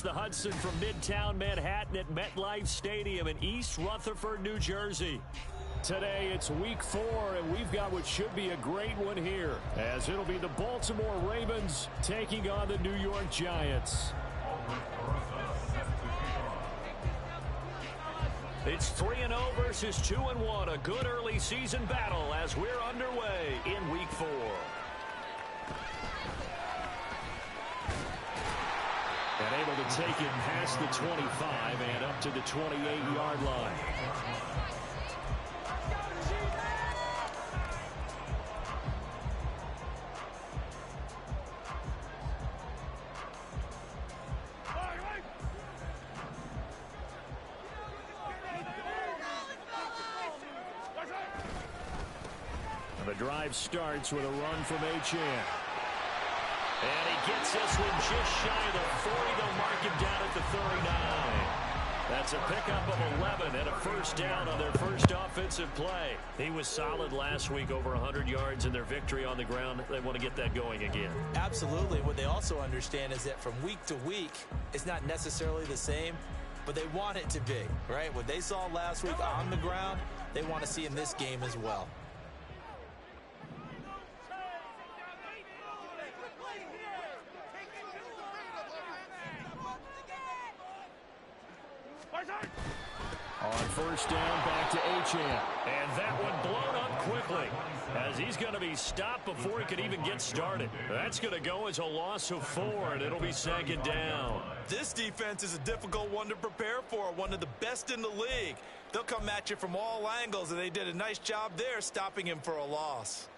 the Hudson from Midtown Manhattan at MetLife Stadium in East Rutherford, New Jersey. Today it's week 4, and we've got what should be a great one here, as it'll be the Baltimore Ravens taking on the New York Giants. It's 3-0 versus 2-1, a good early season battle as we're underway in week 4. And able to take it past the 25 and up to the 28-yard line. And the drive starts with a run from Ggtg. And he gets this one just shy of the 40. They'll mark him down at the 39. That's a pickup of 11 and a first down on their first offensive play. He was solid last week, over 100 yards in their victory on the ground. They want to get that going again. Absolutely. What they also understand is that from week to week, it's not necessarily the same, but they want it to be, right? What they saw last week on the ground, they want to see in this game as well. On first down, back to Ggtg. And that one blown up quickly, as he's going to be stopped before he could even get started. That's going to go as a loss of 4, and it'll be second down. This defense is a difficult one to prepare for, one of the best in the league. They'll come at you from all angles, and they did a nice job there stopping him for a loss.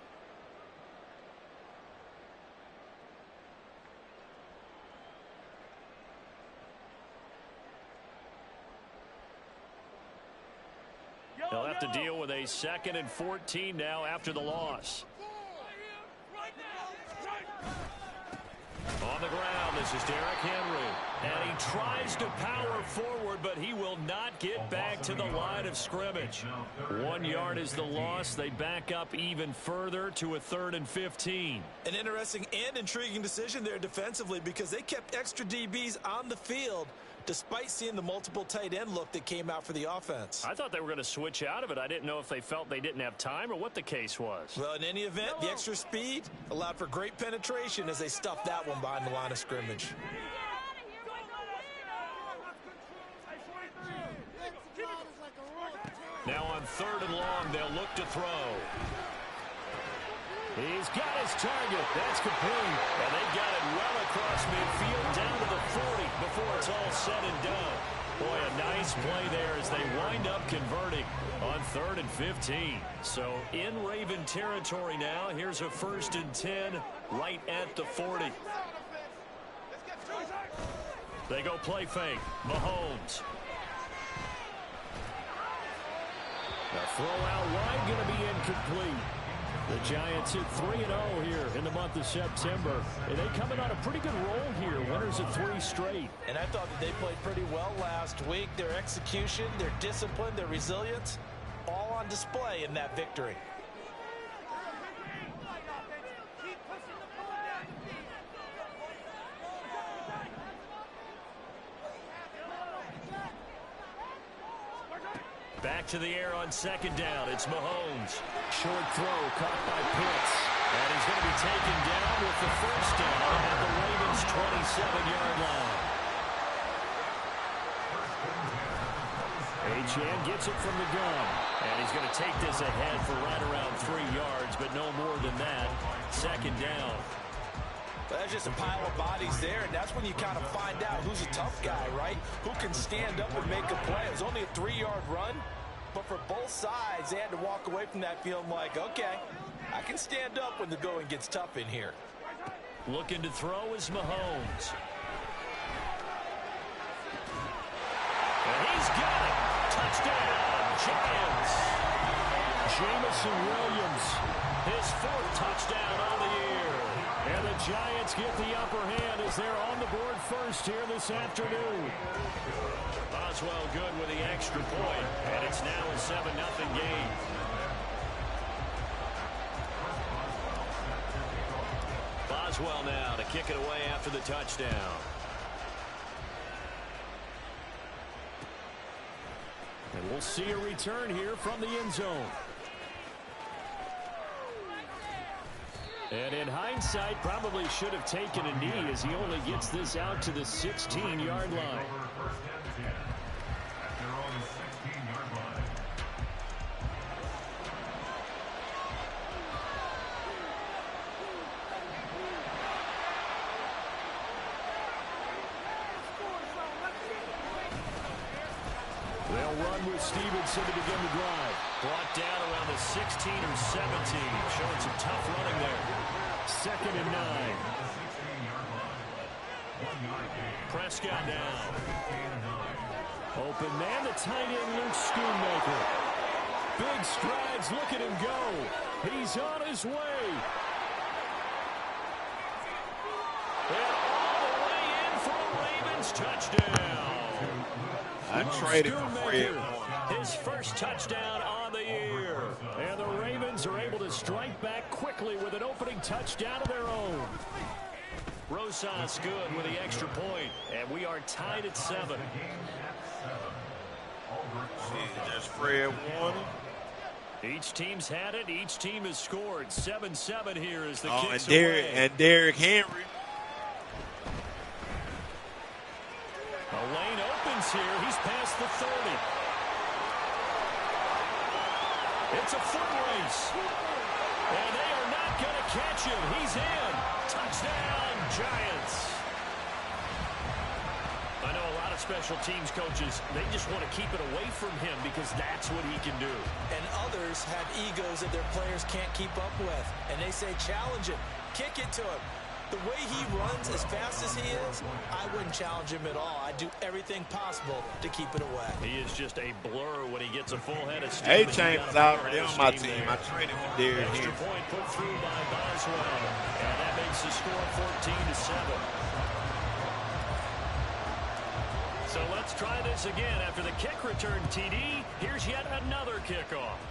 They'll have to deal with a 2nd and 14 now after the loss. On the ground, this is Derrick Henry. And he tries to power forward, but he will not get back to the line of scrimmage. 1 yard is the loss. They back up even further to a 3rd and 15. An interesting and intriguing decision there defensively, because they kept extra DBs on the field despite seeing the multiple tight end look that came out for the offense. I thought they were going to switch out of it. I didn't know if they felt they didn't have time or what the case was. Well, in any event, the extra speed allowed for great penetration as they stuffed that one behind the line of scrimmage. Now on 3rd and long, they'll look to throw. He's got his target. That's complete. And they got it well across midfield down to the 40 before it's all said and done. Boy, a nice play there as they wind up converting on 3rd and 15. So in Raven territory now. Here's a 1st and 10 right at the 40. They go play fake. Mahomes. The throw out wide going to be incomplete. The Giants hit 3-0 here in the month of September. And they coming on a pretty good roll here. Winners of 3 straight. And I thought that they played pretty well last week. Their execution, their discipline, their resilience, all on display in that victory. Back to the air on 2nd down. It's Mahomes. Short throw caught by Pitts. And he's going to be taken down with the first down at the Ravens' 27-yard line. Ggtg gets it from the gun. And he's going to take this ahead for right around 3 yards, but no more than that. 2nd down. That's just a pile of bodies there, and that's when you kind of find out who's a tough guy, right? Who can stand up and make a play. It was only a 3-yard run, but for both sides, they had to walk away from that feeling like, okay, I can stand up when the going gets tough in here. Looking to throw is Mahomes. And he's got it. Touchdown, Giants. Jamison Williams, his 4th touchdown on the year. And the Giants get the upper hand as they're on the board first here this afternoon. Boswell good with the extra point, and it's now a 7-0 game. Boswell now to kick it away after the touchdown. We'll see a return here from the end zone. And in hindsight, probably should have taken a knee as he only gets this out to the 16-yard line. They'll run with Stevenson to begin the drive. Brought down around the 16 or 17. Showing some tough running there. 2nd and 9. Prescott now. Open man, the tight end, Luke Schoonmaker. Big strides, look at him go. He's on his way. And all the way in for a Ravens touchdown. I traded for Fred. His first touchdown on the year. And the Ravens are able to strike back quickly with an opening touchdown of their own. Rosas good with the extra point. And we are tied at 7. There's Fred Warner. Each team's had it. Each team has scored. 7-7 here as the kicks and away. Derrick Henry. A lane opens here. He's past the 30. It's a foot race. And they are not going to catch him. He's in. Touchdown, Giants. I know a lot of special teams coaches, they just want to keep it away from him because that's what he can do. And others have egos that their players can't keep up with. And they say, challenge him. Kick it to him. The way he runs as fast as he is, I wouldn't challenge him at all. I'd do everything possible to keep it away. He is just a blur when he gets a full head of steam. A-Chain was already on my team. I traded for Derrick Henry. Extra point put through by Boswell. And that makes the score 14-7. So let's try this again. After the kick return, TD, here's yet another kickoff.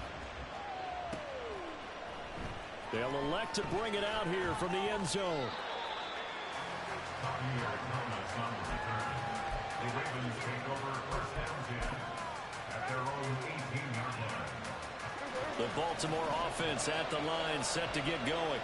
They'll elect to bring it out here from the end zone. The Baltimore offense at the line, set to get going.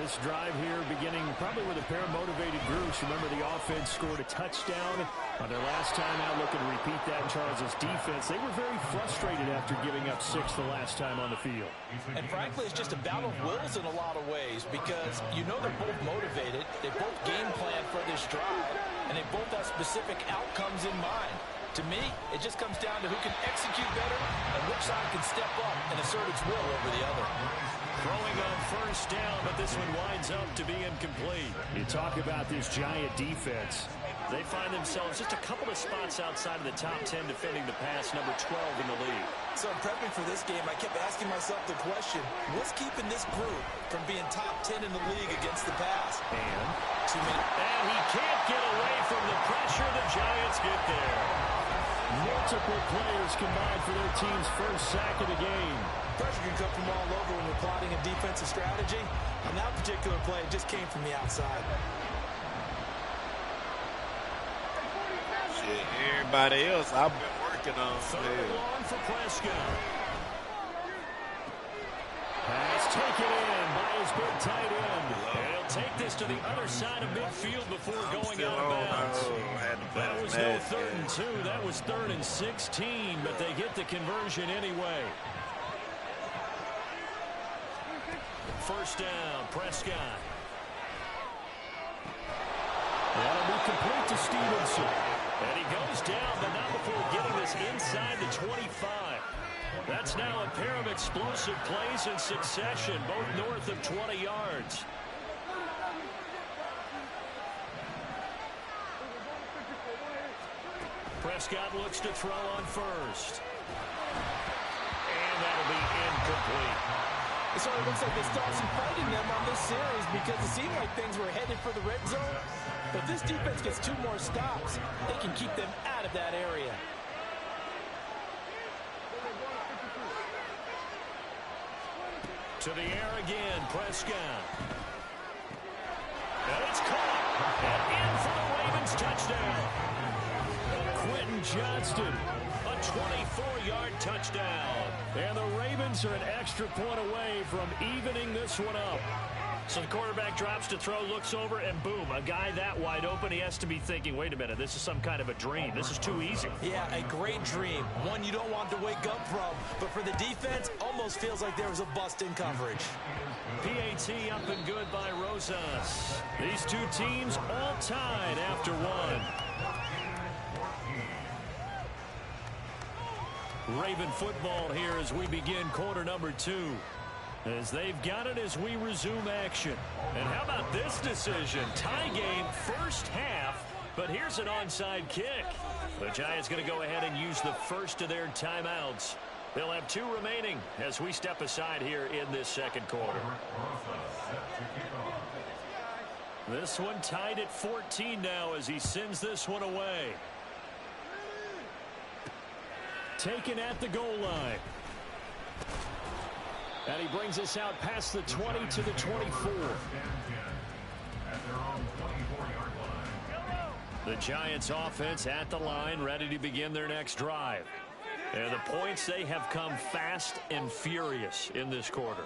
This drive here beginning probably with a pair of motivated groups. Remember, the offense scored a touchdown on their last time out. Looking to repeat that in Charles' defense. They were very frustrated after giving up 6 the last time on the field. And frankly, it's just a battle of wills in a lot of ways because you know they're both motivated. They both game plan for this drive, and they both have specific outcomes in mind. To me, it just comes down to who can execute better and which side can step up and assert its will over the other. Throwing on first down, but this one winds up to be incomplete. You talk about this Giant defense. They find themselves just a couple of spots outside of the top 10 defending the pass, number 12 in the league. So in prepping for this game, I kept asking myself the question, what's keeping this group from being top 10 in the league against the pass? And Too many. And he can't get away from the pressure. The Giants get there. Multiple players combined for their team's first sack of the game. Pressure can come from all over when you're plotting a defensive strategy. On that particular play, it just came from the outside. Shit, everybody else I've been working on. Third and long for Prescott. Pass taken in by his big tight end. And he'll take this to the other side of midfield before going out of bounds. That was no 3rd and 2. That was 3rd and 16, but they get the conversion anyway. First down, Prescott. That'll be complete to Stevenson. And he goes down, but not before getting this inside the 25. That's now a pair of explosive plays in succession, both north of 20 yards. Prescott looks to throw on first. And that'll be incomplete. So it looks like they start some fighting them on this series because it seemed like things were headed for the red zone. But if this defense gets 2 more stops, they can keep them out of that area. To the air again, Prescott. And it's caught. And in for the Ravens touchdown. Quentin Johnston. A a 24-yard touchdown. And the Ravens are an extra point away from evening this one up. So the quarterback drops to throw, looks over, and boom, a guy that wide open, he has to be thinking, wait a minute, this is some kind of a dream. This is too easy. Yeah, a great dream. One you don't want to wake up from. But for the defense, almost feels like there was a bust in coverage. PAT up and good by Rosas. These two teams all tied after one. Raven football here as we begin quarter number 2. As they've got it as we resume action. And how about this decision? Tie game first half, but here's an onside kick. The Giants going to go ahead and use the first of their timeouts. They'll have 2 remaining as we step aside here in this second quarter. This one tied at 14 now as he sends this one away. Taken at the goal line. And he brings us out past the 20 to the 24. The Giants offense at the line, ready to begin their next drive. And the points, they have come fast and furious in this quarter.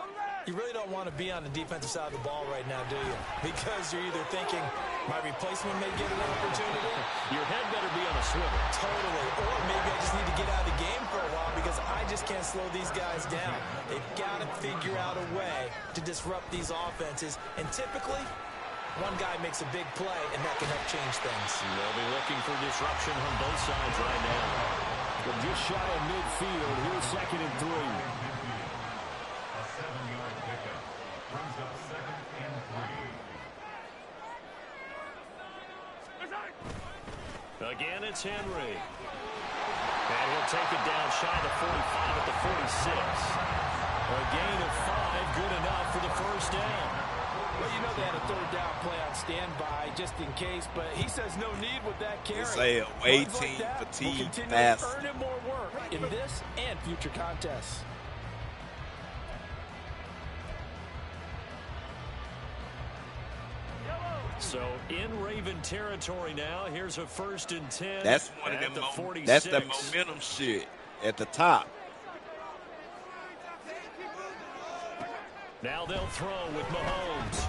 You really don't want to be on the defensive side of the ball right now, do you? Because you're either thinking, my replacement may get an opportunity. Your head better be on a swivel. Totally. Or maybe I just need to get out of the game for a while because I just can't slow these guys down. They've got to figure out a way to disrupt these offenses. And typically, one guy makes a big play, and that can help change things. They'll be looking for disruption on both sides right now. But just shy of midfield, here's 2nd and 3. Again, it's Henry. And he'll take it down shy of the 45 at the 46. A gain of 5, good enough for the first down. Well, you know they had a 3rd down play on standby just in case, but he says no need with that carry. It's a away team fatigue pass. Earn him more work in this and future contests. So in Raven territory now, here's a 1st and 10. That's one of them. That's the momentum shit at the top. Now they'll throw with Mahomes.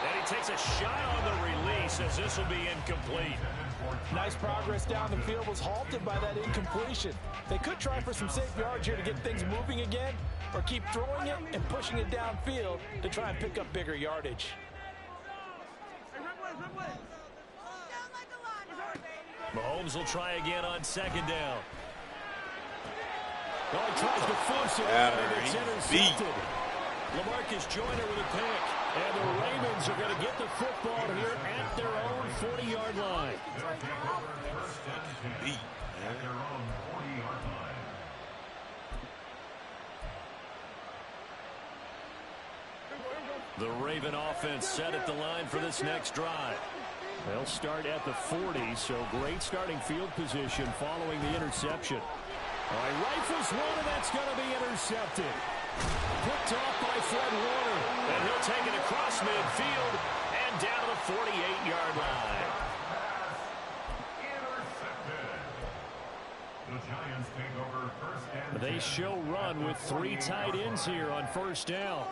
And he takes a shot on the release as this will be incomplete. Nice progress down the field was halted by that incompletion. They could try for some safe yards here to get things moving again, or keep throwing it and pushing it downfield to try and pick up bigger yardage. Mahomes will try again on 2nd down. Oh, he tries to force it out, and it's intercepted. LaMarcus Joyner with a pick. And the Ravens are going to get the football here at their own 40-yard line. The Raven offense set at the line for this next drive. They'll start at the 40, so great starting field position following the interception. All right, rifles one, and that's going to be intercepted. Picked off by Fred Warner, and he'll take it across midfield and down to the 48-yard line. They show run with 3 tight ends here on 1st down.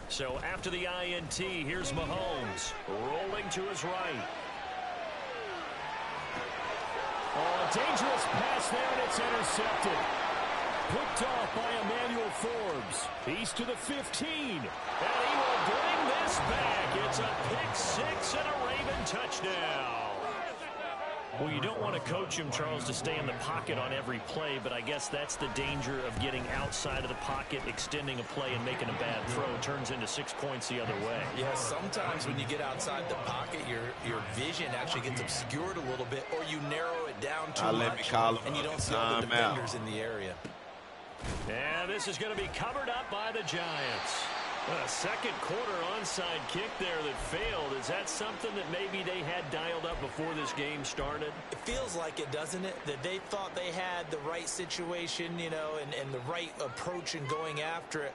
So after the INT, here's Mahomes rolling to his right. Oh, a dangerous pass there, and it's intercepted. Picked off by Emmanuel Forbes. He's to the 15. And he will bring this back. It's a pick-6 and a Raven touchdown. Well, you don't want to coach him, Charles, to stay in the pocket on every play, but I guess that's the danger of getting outside of the pocket, extending a play, and making a bad throw. It turns into 6 points the other way. Yeah, sometimes when you get outside the pocket, your vision actually gets obscured a little bit, or you narrow it down too much, and you don't see all the defenders in the area. And this is going to be covered up by the Giants. A second quarter onside kick there that failed. Is that something that maybe they had dialed up before this game started? It feels like it, doesn't it? That they thought they had the right situation, you know, and the right approach in going after it.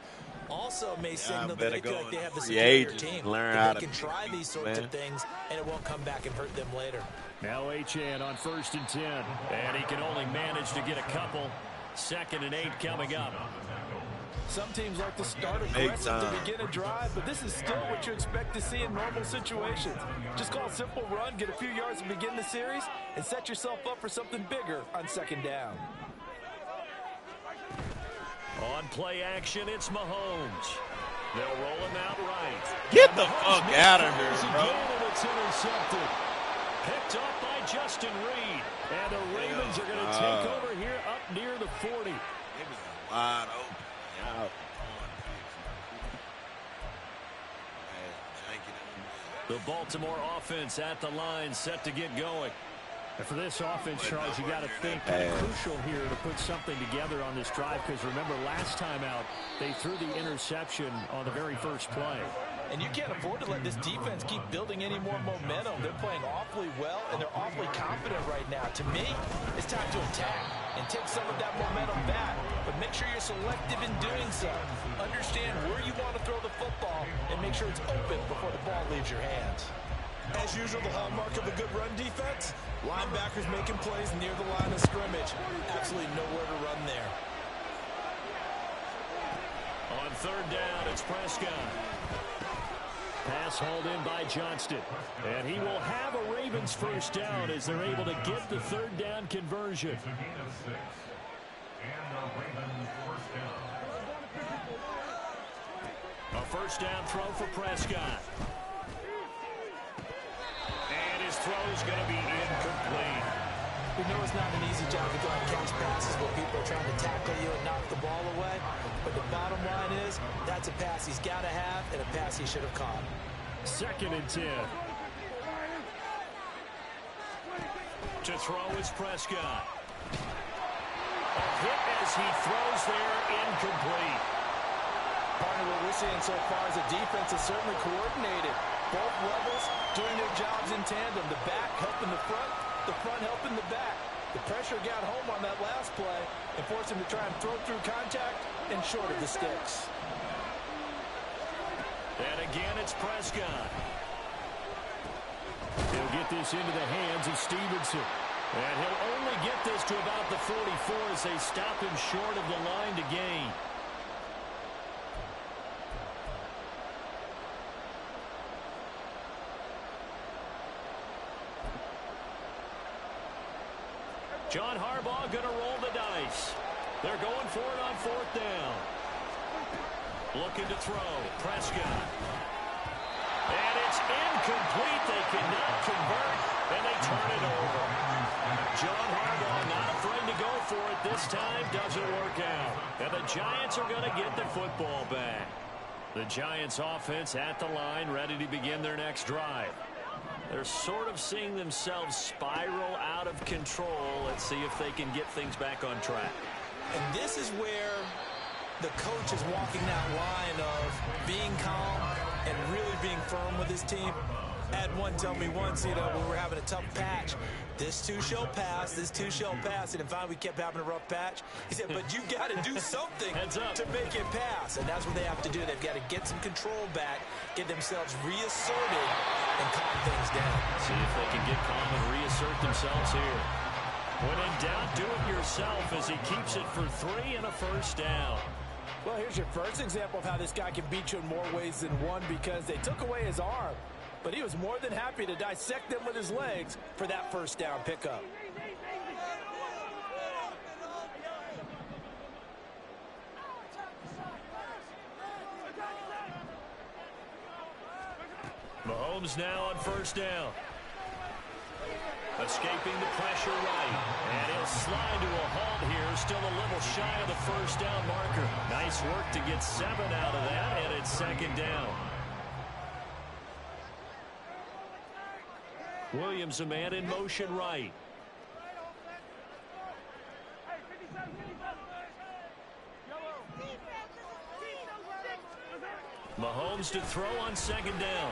Also may signal that they feel like they have the superior team. That they can try these sorts of things, and it won't come back and hurt them later. Now Achane on 1st and 10. And he can only manage to get a couple. 2nd and 8 coming up. Some teams like to start aggressive to begin a drive, but this is still what you expect to see in normal situations. Just call a simple run, get a few yards to begin the series, and set yourself up for something bigger on 2nd down. On play action, it's Mahomes. They'll roll him out right. Get the fuck out of here, bro. And it's intercepted. Picked up by Justin Reed. And the Ravens are going to take over here up near the 40. It was wide open. The Baltimore offense at the line, set to get going. And for this offense, Charles, you got to think crucial here to put something together on this drive, because remember last time out they threw the interception on the very first play. And you can't afford to let this defense keep building any more momentum. They're playing awfully well, and they're awfully confident right now. To me, it's time to attack and take some of that momentum back. But make sure you're selective in doing so. Understand where you want to throw the football and make sure it's open before the ball leaves your hands. As usual, the hallmark of a good run defense, linebackers making plays near the line of scrimmage. Absolutely nowhere to run there. On 3rd down, it's Prescott. Pass hauled in by Johnston. And he will have a Ravens 1st down as they're able to get the 3rd down conversion. A 1st down throw for Prescott. And his throw is going to be incomplete. We know it's not an easy job to go and catch passes where people are trying to tackle you and knock the ball away. But the bottom line is, that's a pass he's got to have and a pass he should have caught. 2nd and 10. To throw is Prescott. A hit as he throws there, incomplete. Partner, what we're seeing so far is the defense is certainly coordinated. Both levels doing their jobs in tandem. The back helping the front helping the back. The pressure got home on that last play and forced him to try and throw through contact and short of the sticks. And again, it's Prescott. He'll get this into the hands of Stevenson. And he'll only get this to about the 44 as they stop him short of the line to gain. John Harbaugh going to roll the dice. They're going for it on 4th down. Looking to throw. Prescott. And it's incomplete. They cannot convert, and they turn it over. John Harbaugh not afraid to go for it this time. Doesn't work out. And the Giants are going to get the football back. The Giants offense at the line, ready to begin their next drive. They're sort of seeing themselves spiral out of control. Let's see if they can get things back on track. And this is where the coach is walking that line of being calm and really being firm with his team. I had one tell me once, you know, when we were having a tough patch, this too shall pass, this too shall pass. And then finally we kept having a rough patch. He said, but you got to do something to make it pass. And that's what they have to do. They've got to get some control back, get themselves reasserted, and calm things down. See if they can get calm and reassert themselves here. When in doubt, do it yourself as he keeps it for 3 and a 1st down. Well, here's your first example of how this guy can beat you in more ways than one, because they took away his arm, but he was more than happy to dissect them with his legs for that 1st down pickup. Mahomes now on 1st down. Escaping the pressure right. And he'll slide to a halt here. Still a little shy of the 1st down marker. Nice work to get 7 out of that, and it's 2nd down. Williams, a man in motion right. Mahomes to throw on second down.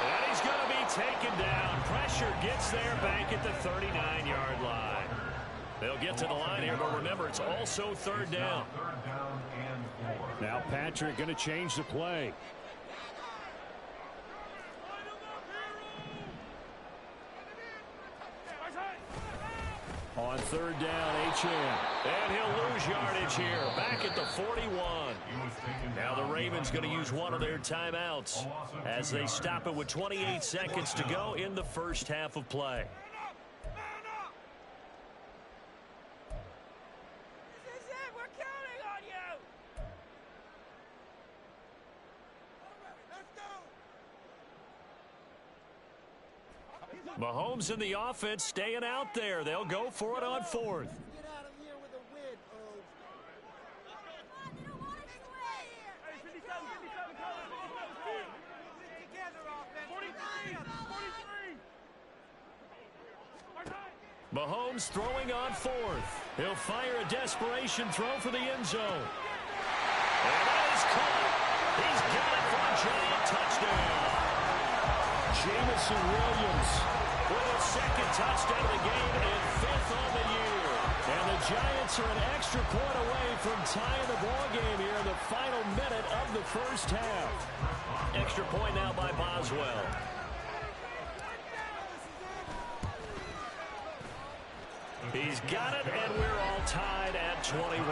And he's going to be taken down. Pressure gets there back at the 39-yard line. They'll get to the line here, but remember, it's also third down. Now Patrick going to change the play. On third down, HM. And he'll lose yardage here, back at the 41. Now the Ravens going to use one of their timeouts as they stop it with 28 seconds to go in the first half of play. This is it. We're counting on you. Let's go. Mahomes and the offense staying out there. They'll go for it on fourth. Get out of here with a win, O's. Hey, 57, together, offense. 43. Mahomes throwing on fourth. He'll fire a desperation throw for the end zone. And that is caught. He's got it for a giant touchdown. Jameson Williams with a second touchdown of the game and fifth on the year. And the Giants are an extra point away from tying the ball game here in the final minute of the first half. Extra point now by Boswell. He's got it, and we're all tied at 21.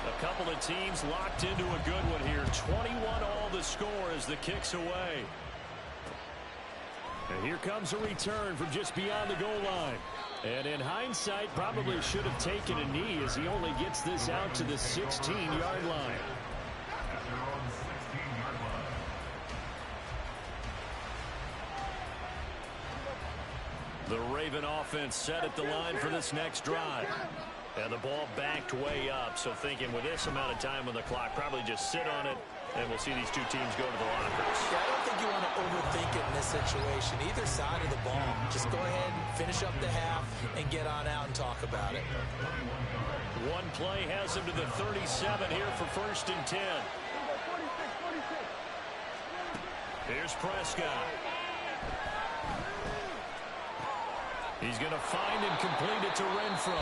A couple of teams locked into a good one here. 21 all the score as the kick's away. And here comes a return from just beyond the goal line. And in hindsight, probably should have taken a knee as he only gets this out to the 16-yard line. The Raven offense set at the line for this next drive. And the ball backed way up, so thinking with this amount of time on the clock, probably just sit on it, and we'll see these two teams go to the lockers. Yeah, I don't think you want to overthink it in this situation. Either side of the ball. Just go ahead and finish up the half and get on out and talk about it. One play has him to the 37 here for 1st and 10. Here's Prescott. He's going to find and complete it to Renfro.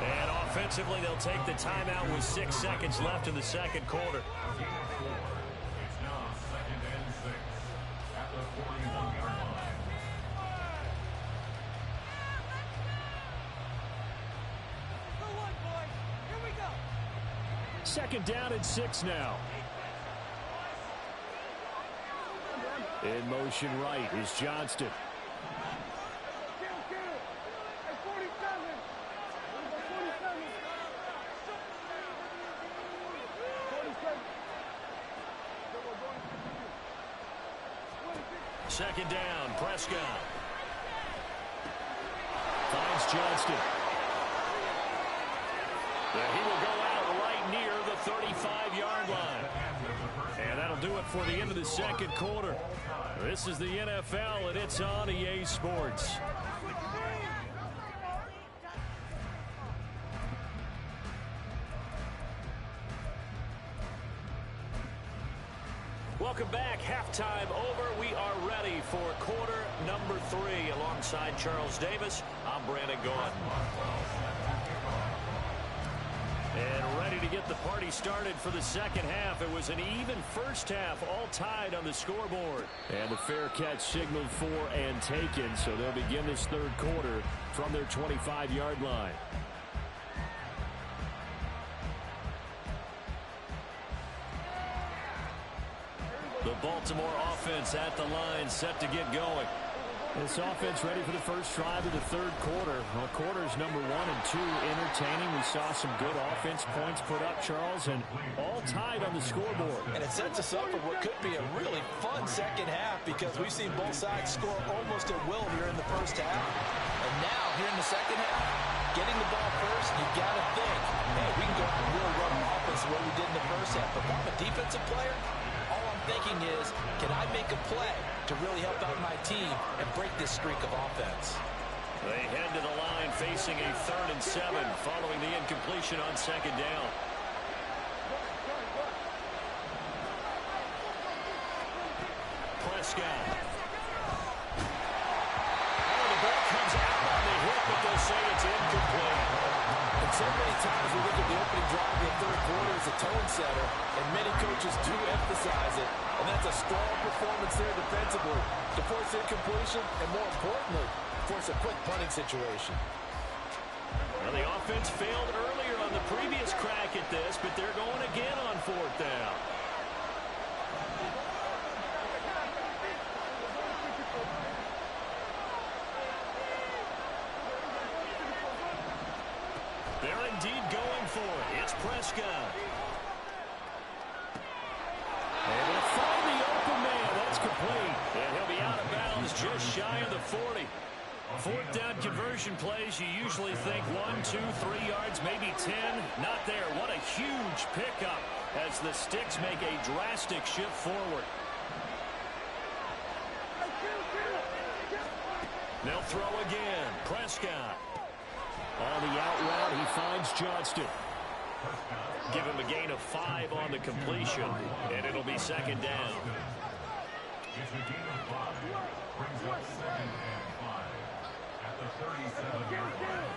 And offensively, they'll take the timeout with 6 seconds left in the second quarter. It's now 2nd and 6 at the 41-yard line. Go on, boys. Here we go. 2nd down and 6 now. In motion right is Johnston. Second down, Prescott. Finds Johnston. And he will go out right near the 35-yard line. And that'll do it for the end of the second quarter. This is the NFL, and it's on EA Sports. Welcome back. Halftime over. We are ready for quarter number 3. Alongside Charles Davis, I'm Brandon Gaughan. And ready to get the party started for the second half. It was an even first half, all tied on the scoreboard. And the fair catch signaled for and taken, so they'll begin this third quarter from their 25-yard line. The Baltimore offense at the line, set to get going. This offense ready for the first drive of the third quarter. Well, quarters number 1 and 2 entertaining. We saw some good offense points put up, Charles, and all tied on the scoreboard. And it sets us up for what could be a really fun second half because we've seen both sides score almost at will here in the first half. And now, here in the second half, getting the ball first, you got to think, hey, we can go out and really run an offense the way we did in the first half. But if I'm a defensive player, all I'm thinking is, can I make a play to really help out my team and break this streak of offense? They head to the line facing a 3rd and 7 following the incompletion on 2nd down. Prescott. Oh, the ball comes out on the hit, but they'll say it's incomplete. And so many times we look at the opening drive of the 3rd quarter as a tone setter, and many coaches do emphasize it. And that's a strong performance there defensively to force incompletion and, more importantly, force a quick punting situation. Well, the offense failed earlier on the previous crack at this, but they're going again on 4th down. They're indeed going for it. It's Prescott. Able to find the open man. That's complete. And he'll be out of bounds just shy of the 40. 4th down conversion plays, you usually think 1, 2, 3 yards, maybe 10. Not there. What a huge pickup as the Sticks make a drastic shift forward. They'll throw again. Prescott. On the out route, he finds Johnston. Give him a gain of 5 on the completion, and it'll be 2nd down. It's a gain of 5. Brings up 2nd and 5 at the 37-yard line.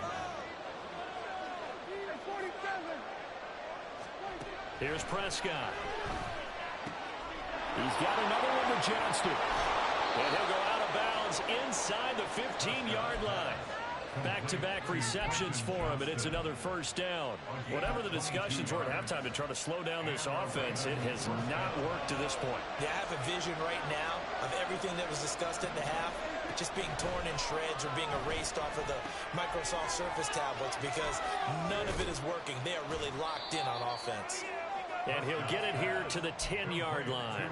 Here's Prescott. He's got another one to Johnston. And he'll go out of bounds inside the 15-yard line. Back-to-back receptions for him, and it's another 1st down. Whatever the discussions were at halftime to try to slow down this offense, it has not worked to this point. Yeah, I have a vision right now of everything that was discussed at the half just being torn in shreds or being erased off of the Microsoft Surface tablets because none of it is working. They are really locked in on offense. And he'll get it here to the 10-yard line.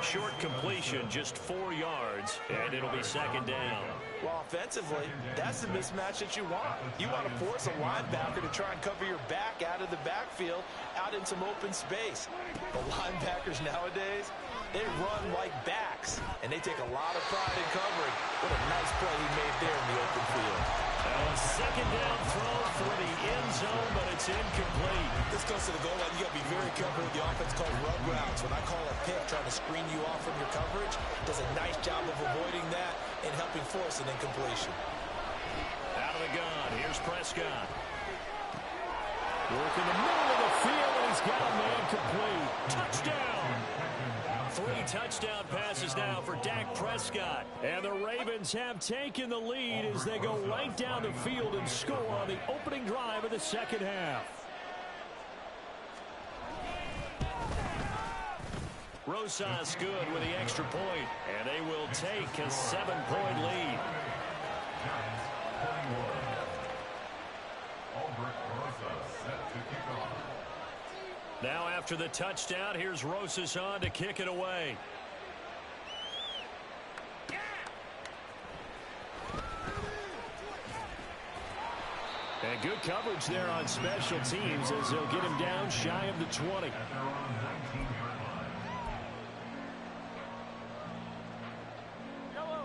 Short completion, just 4 yards, and it'll be 2nd down. Well, offensively, that's the mismatch that you want. You want to force a linebacker to try and cover your back out of the backfield, out in some open space. The linebackers nowadays, they run like backs, and they take a lot of pride in covering. What a nice play he made there in the open field. A 2nd down throw for the end zone, but it's incomplete. This goes to the goal line. You got to be very careful with the offense called rub routes. When I call a pick trying to screen you off from your coverage, does a nice job of avoiding that and helping force an incompletion. Out of the gun, here's Prescott. Work in the middle of the field, and he's got a man complete. Touchdown! 3 touchdown passes now for Dak Prescott. And the Ravens have taken the lead as they go right down the field and score on the opening drive of the 2nd half. Rosas good with the extra point, and they will take a 7-point lead. Now after the touchdown, here's Rosas on to kick it away. And good coverage there on special teams as they'll get him down shy of the 20.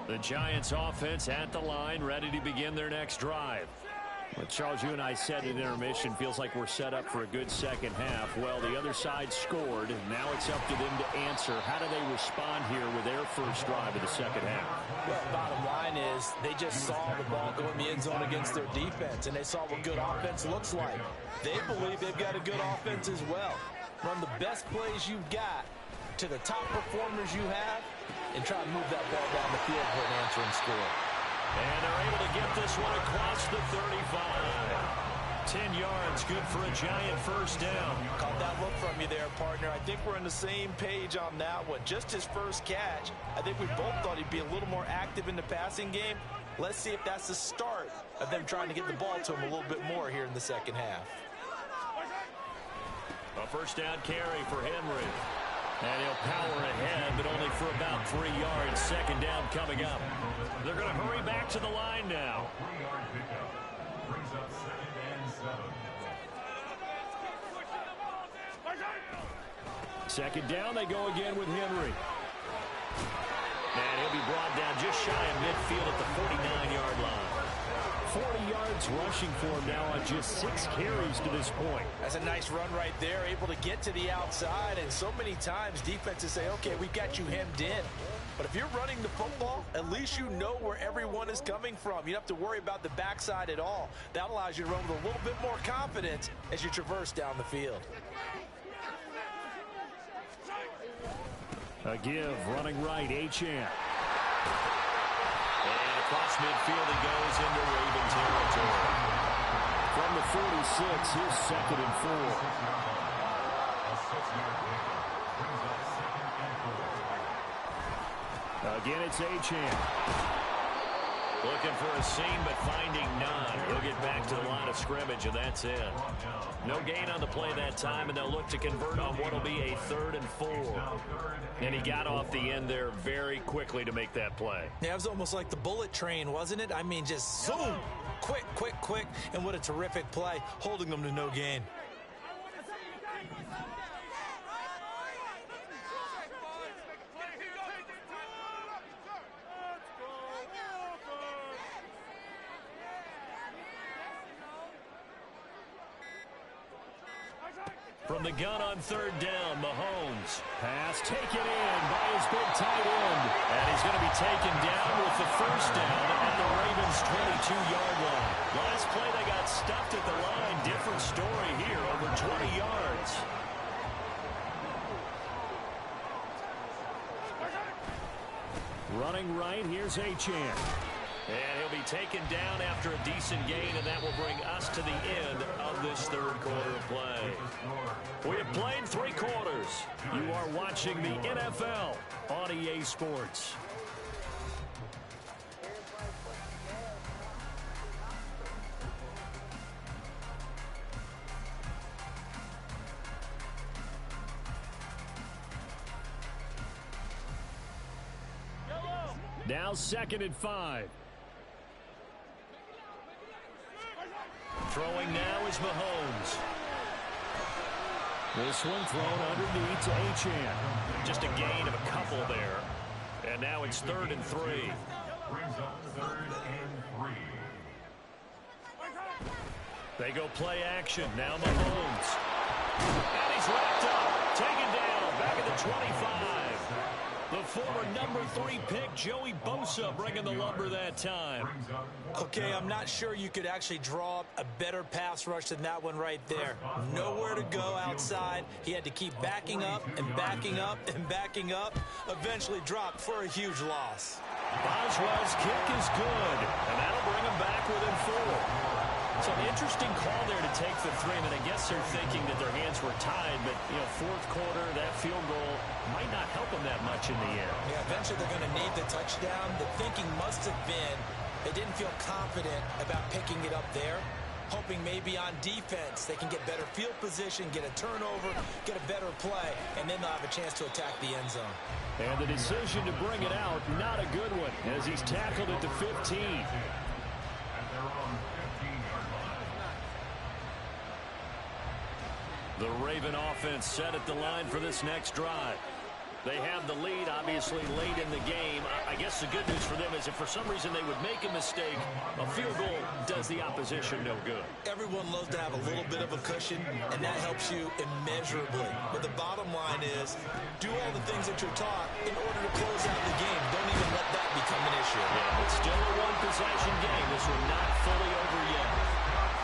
The Giants offense at the line, ready to begin their next drive. Well, Charles, you and I said at intermission, feels like we're set up for a good 2nd half. Well, the other side scored. Now it's up to them to answer. How do they respond here with their first drive of the 2nd half? Well, bottom line is they just saw the ball go in the end zone against their defense, and they saw what good offense looks like. They believe they've got a good offense as well. Run the best plays you've got to the top performers you have and try to move that ball down the field for an answering score. And they're able to get this one across the 35. 10 yards, good for a Giant 1st down. Caught that look from you there, partner. I think we're on the same page on that one. Just his first catch. I think we both thought he'd be a little more active in the passing game. Let's see if that's the start of them trying to get the ball to him a little bit more here in the 2nd half. A 1st down carry for Henry. And he'll power ahead, but only for about 3 yards. 2nd down coming up. They're going to hurry back to the line now. 3-yard pickup. Brings up 2nd and 7. 2nd down, they go again with Henry. And he'll be brought down just shy of midfield at the 49-yard line. 40 yards rushing for him now on just 6 carries to this point. That's a nice run right there, able to get to the outside. And so many times defenses say, okay, we've got you hemmed in. But if you're running the football, at least you know where everyone is coming from. You don't have to worry about the backside at all. That allows you to run with a little bit more confidence as you traverse down the field. A give, running right, Achane. And across midfield he goes into Raven territory. From the 46, here's 2nd and 4. Again, it's Achane. Looking for a seam, but finding none. He'll get back to the line of scrimmage, and that's it. No gain on the play that time, and they'll look to convert on what will be a 3rd and 4. And he got off the end there very quickly to make that play. Yeah, it was almost like the bullet train, wasn't it? I mean, just zoom, quick, quick, quick, and what a terrific play, holding them to no gain. From the gun on 3rd down, Mahomes. Pass taken in by his big tight end. And he's going to be taken down with the 1st down at the Ravens' 22-yard line. Last play, they got stuffed at the line. Different story here, over 20 yards. Running right, here's Achane. And he'll be taken down after a decent gain, and that will bring us to the end of this 3rd quarter of play. We have played 3 quarters. You are watching the NFL on EA Sports. Now 2nd and 5. Throwing now is Mahomes. This one thrown underneath to Achane. Just a gain of a couple there. And now it's 3rd and 3. Brings up 3rd and 3. They go play action. Now Mahomes. And he's wrapped up. Taken down. Back at the 25. The former number 3 pick, Joey Bosa, bringing the lumber that time. Okay, I'm not sure you could actually draw up a better pass rush than that one right there. Nowhere to go outside. He had to keep backing up and backing up and backing up. Eventually dropped for a huge loss. Boswell's kick is good, and that'll bring him back within 4. So an interesting call there to take the 3. And I guess they're thinking that their hands were tied, but, 4th quarter, that field goal might not help them that much in the end. Yeah, eventually they're going to need the touchdown. The thinking must have been they didn't feel confident about picking it up there, hoping maybe on defense they can get better field position, get a turnover, get a better play, and then they'll have a chance to attack the end zone. And the decision to bring it out, not a good one, as he's tackled at the 15. The Raven offense set at the line for this next drive. They have the lead, obviously, late in the game. I guess the good news for them is if for some reason they would make a mistake, a field goal does the opposition no good. Everyone loves to have a little bit of a cushion, and that helps you immeasurably. But the bottom line is, do all the things that you're taught in order to close out the game. Don't even let that become an issue. Yeah, it's still a one-possession game. This one not fully over yet.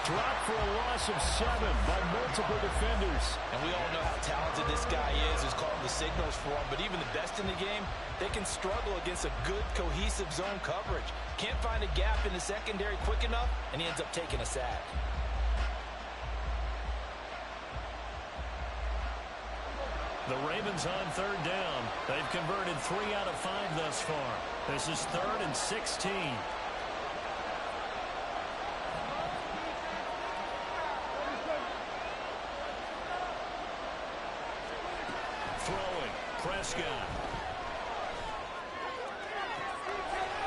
Dropped for a loss of 7 by multiple defenders. And we all know how talented this guy is, who's calling the signals for him. But even the best in the game, they can struggle against a good, cohesive zone coverage. Can't find a gap in the secondary quick enough, and he ends up taking a sack. The Ravens on 3rd down. They've converted 3 out of 5 thus far. This is 3rd and 16. Prescott.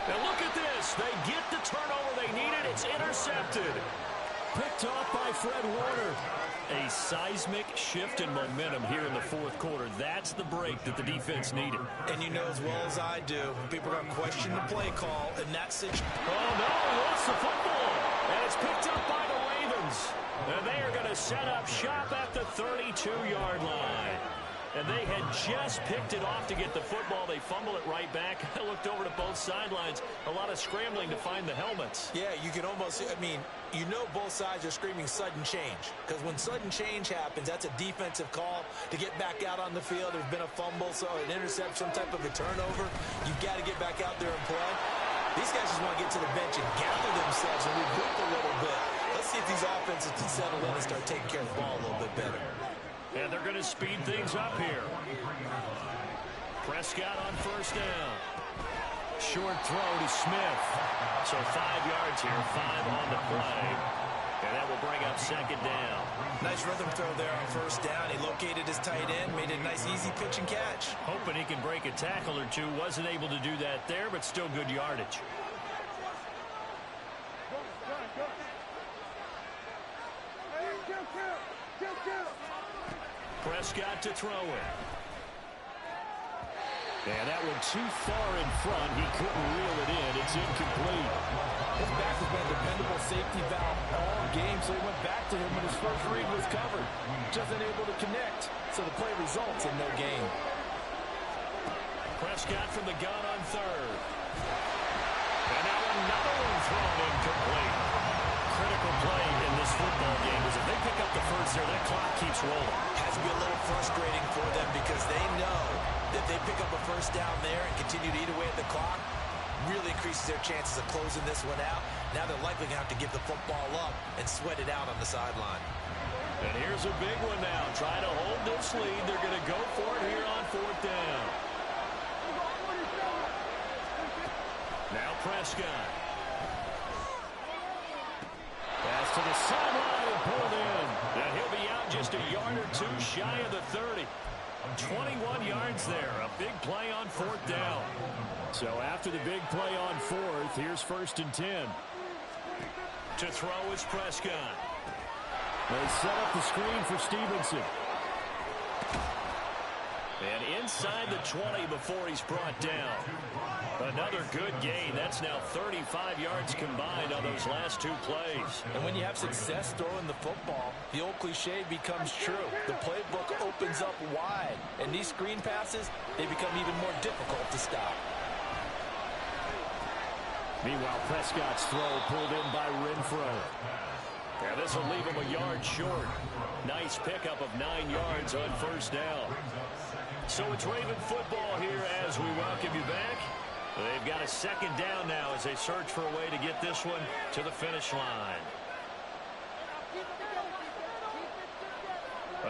And look at this. They get the turnover they needed. It's intercepted. Picked off by Fred Warner. A seismic shift in momentum here in the 4th quarter. That's the break that the defense needed. And you know as well as I do, people are going to question the play call, and that's it. Oh, no, he lost the football. And it's picked up by the Ravens. And they are going to set up shop at the 32-yard line. And they had just picked it off to get the football. They fumble it right back. I looked over to both sidelines. A lot of scrambling to find the helmets. Yeah, you can almost, you know both sides are screaming sudden change. Because when sudden change happens, that's a defensive call to get back out on the field. There's been a fumble, so an interception, some type of a turnover. You've got to get back out there and play. These guys just want to get to the bench and gather themselves and regroup a little bit. Let's see if these offenses can settle in and start taking care of the ball a little bit better. And they're going to speed things up here. Prescott on first down. Short throw to Smith. So 5 yards here, 5 on the play. And that will bring up second down. Nice rhythm throw there on first down. He located his tight end, made it a nice easy pitch and catch. Hoping he can break a tackle or two. Wasn't able to do that there, but still good yardage. Prescott to throw it. And that one too far in front. He couldn't reel it in. It's incomplete. His back has been a dependable safety valve all game, so he went back to him when his first read was covered. Just unable to connect, so the play results in no gain. Prescott from the gun on third. And now another one thrown incomplete. Critical play in this football game is if they pick up the first there, that clock keeps rolling. Has to be a little frustrating for them because they know that they pick up a first down there and continue to eat away at the clock, really increases their chances of closing this one out. Now they're likely going to have to give the football up and sweat it out on the sideline. And here's a big one now. Trying to hold this lead. They're going to go for it here on fourth down. Now Prescott. Pass to the sideline and pulled in. And he'll be out just a yard or two shy of the 30. 21 yards there. A big play on fourth down. So after the big play on fourth, here's first and 10. To throw is Prescott. They set up the screen for Stevenson. And inside the 20 before he's brought down. Another good gain. That's now 35 yards combined on those last two plays. And when you have success throwing the football, the old cliche becomes true. The playbook opens up wide. And these screen passes, they become even more difficult to stop. Meanwhile, Prescott's throw pulled in by Renfro. Yeah, this will leave him a yard short. Nice pickup of 9 yards on first down. So it's Raven football here as we welcome you back. They've got a second down now as they search for a way to get this one to the finish line.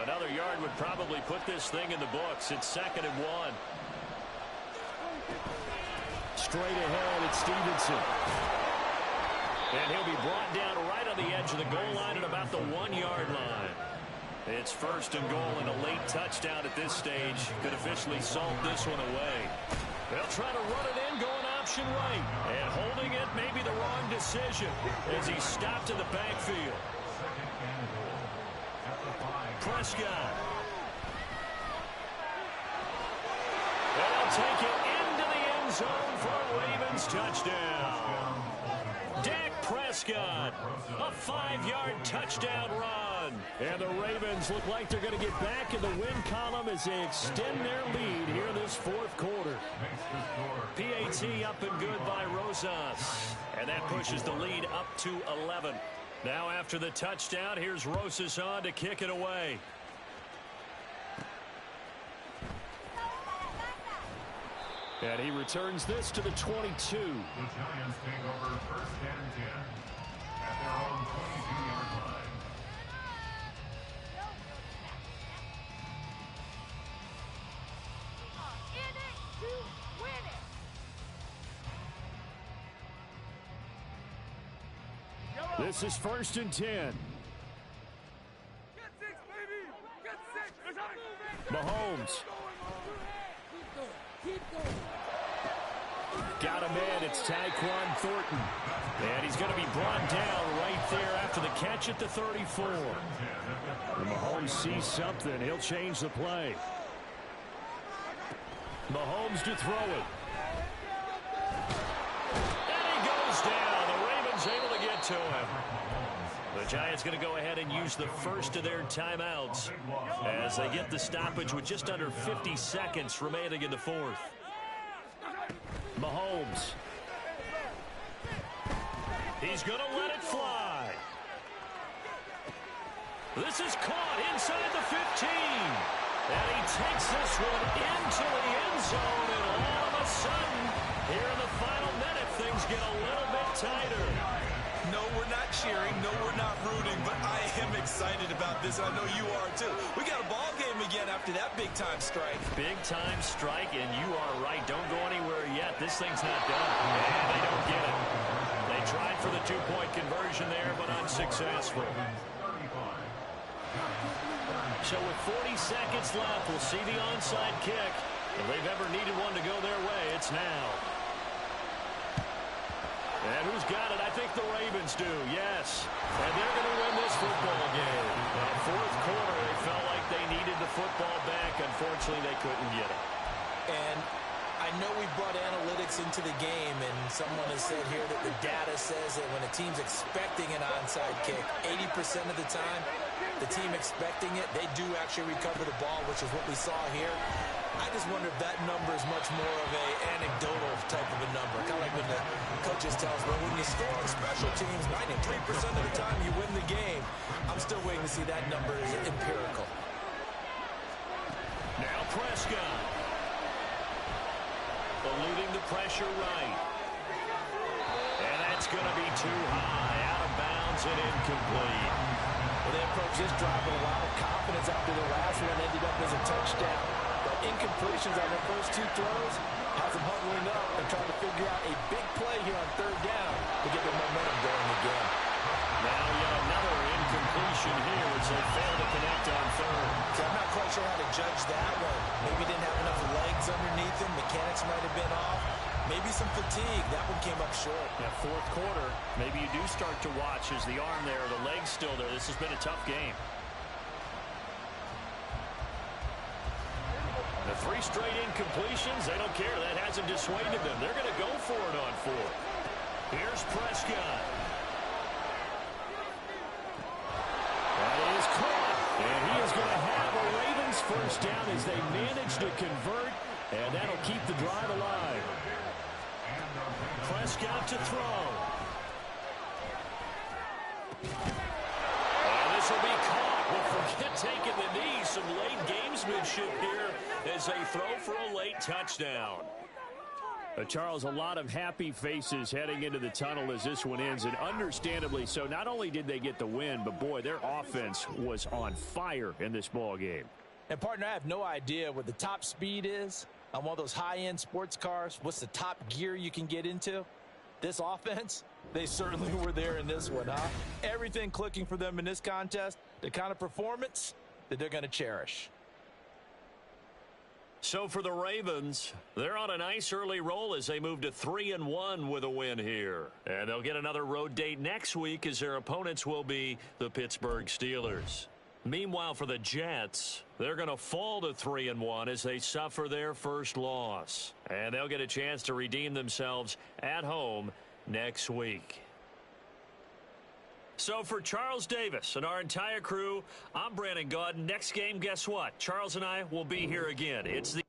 Another yard would probably put this thing in the books. It's 2nd and 1. Straight ahead, it's Stevenson. And he'll be brought down right on the edge of the goal line at about the 1-yard line. It's 1st and goal and a late touchdown at this stage could officially salt this one away. They'll try to run it in, going option right. And holding it may be the wrong decision as he stopped in the backfield. Prescott. And they'll take it into the end zone for a Ravens touchdown. Dak Prescott, a 5-yard touchdown run. And the Ravens look like they're going to get back in the win column as they extend their lead here in this fourth quarter. PAT up and good by Rosas. And that pushes the lead up to 11. Now after the touchdown, here's Rosas on to kick it away. And he returns this to the 22. The Giants take over 1st and 10 at their own 22-yard line. In it to win it. This is 1st and 10. Get 6, baby. Get 6. Mahomes. Keep going. Got him in. It's Tyquan Thornton. And he's going to be brought down right there after the catch at the 34. And Mahomes sees something. He'll change the play. Mahomes to throw it. And he goes down. The Ravens able to get to him. The Giants going to go ahead and use the first of their timeouts as they get the stoppage with just under 50 seconds remaining in the fourth. Mahomes. He's going to let it fly. This is caught inside the 15. And he takes this one into the end zone. And all of a sudden, here in the final minute, things get a little bit tighter. No, we're not cheering. No, we're not rooting. But I am excited about this. I know you are, too. We got a ball game again after that big-time strike. Big-time strike, and you are right. Don't go anywhere yet. This thing's not done. And they don't get it. They tried for the two-point conversion there, but unsuccessful. So with 40 seconds left, we'll see the onside kick. If they've ever needed one to go their way, it's now. And who's got it? I think the Ravens do, yes. And they're going to win this football game. In the fourth quarter, they felt like they needed the football back. Unfortunately, they couldn't get it. And I know we brought analytics into the game, and someone has said here that the data says that when a team's expecting an onside kick, 80% of the time, the team expecting it, they do actually recover the ball, which is what we saw here. I just wonder if that number is much more of a anecdotal type of a number. Kind of like when the coaches tell us, well, when you score on special teams, 93% of the time you win the game. I'm still waiting to see that number is empirical. Now Prescott. Eluding the pressure right. And that's going to be too high. Out of bounds and incomplete. Well, they approached this drive with a lot of confidence after the last one ended up as a touchdown. But incompletions on their first two throws has them huddling up and trying to figure out a big play here on third down to get their momentum going again. Now yet another incompletion here as they fail to connect on third. So I'm not quite sure how to judge that one. Maybe didn't have enough legs underneath him. Mechanics might have been off. Maybe some fatigue. That one came up short. Yeah, fourth quarter, maybe you do start to watch as the arm there, the leg's still there. This has been a tough game. The three straight incompletions, they don't care. That hasn't dissuaded them. They're going to go for it on fourth. Here's Prescott. That is caught. And he is going to have a Ravens first down as they manage to convert. And that'll keep the drive alive. Prescott to throw. And this will be caught. Well, forget taking the knee. Some late gamesmanship here as they throw for a late touchdown. Charles, a lot of happy faces heading into the tunnel as this one ends, and understandably so. Not only did they get the win, but boy, their offense was on fire in this ball game. And partner, I have no idea what the top speed is on one of those high-end sports cars. What's the top gear you can get into? This offense, they certainly were there in this one, huh? Everything clicking for them in this contest, the kind of performance that they're going to cherish. So for the Ravens, they're on a nice early roll as they move to 3-1 with a win here. And they'll get another road date next week as their opponents will be the Pittsburgh Steelers. Meanwhile, for the Jets, they're going to fall to 3-1 as they suffer their first loss. And they'll get a chance to redeem themselves at home next week. So for Charles Davis and our entire crew, I'm Brandon Gaudin. Next game, guess what? Charles and I will be here again. It's the